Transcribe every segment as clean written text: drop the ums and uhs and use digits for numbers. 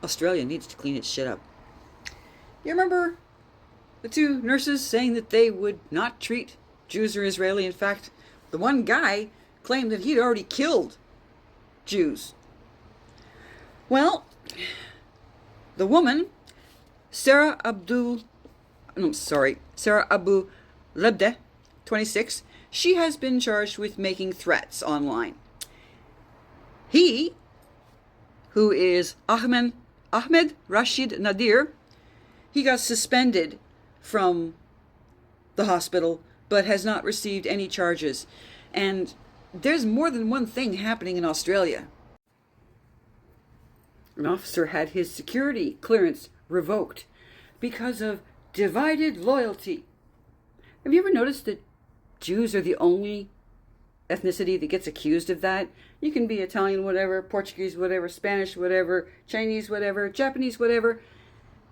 Australia needs to clean its shit up. You remember the two nurses saying that they would not treat Jews or Israeli? In fact, the one guy claimed that he'd already killed Jews. Well, the woman, Sarah Abu Lebde, 26, she has been charged with making threats online. He, who is Ahmed Rashid Nadir, he got suspended from the hospital but has not received any charges. And there's more than one thing happening in Australia. An officer had his security clearance revoked because of divided loyalty. Have you ever noticed that Jews are the only ethnicity that gets accused of that? You can be Italian whatever, Portuguese whatever, Spanish whatever, Chinese whatever, Japanese whatever,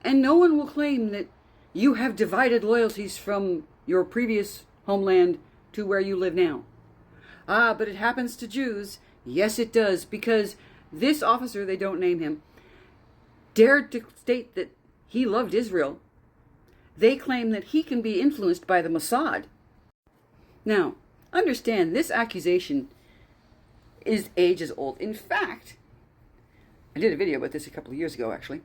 and no one will claim that you have divided loyalties from your previous homeland to where you live now. Ah, but it happens to Jews. Yes, it does, because this officer, they don't name him, dared to state that he loved Israel. They claim that he can be influenced by the Mossad. Now, understand, this accusation is ages old. In fact, I did a video about this a couple of years ago, actually.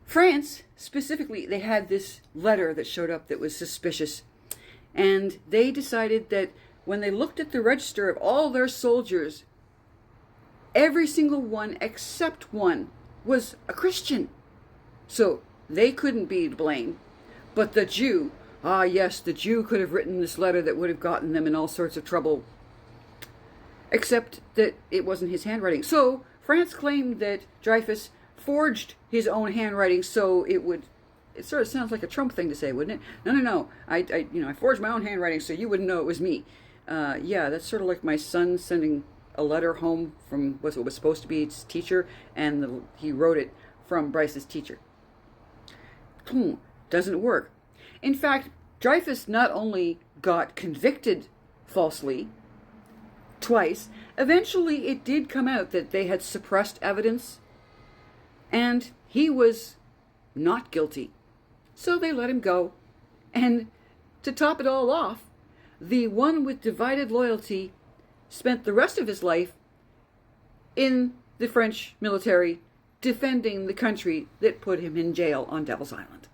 France, specifically, they had this letter that showed up that was suspicious. And they decided that when they looked at the register of all their soldiers, every single one except one was a Christian. So they couldn't be to blame. But the Jew, yes, the Jew could have written this letter that would have gotten them in all sorts of trouble. Except that it wasn't his handwriting. So France claimed that Dreyfus forged his own handwriting so it sort of sounds like a Trump thing to say, wouldn't it? No. I forged my own handwriting so you wouldn't know it was me. Yeah, that's sort of like my son sending a letter home from what was supposed to be his teacher, and he wrote it from Bryce's teacher. Doesn't work. In fact, Dreyfus not only got convicted falsely twice, eventually it did come out that they had suppressed evidence, and he was not guilty. So they let him go. And to top it all off, the one with divided loyalty spent the rest of his life in the French military defending the country that put him in jail on Devil's Island.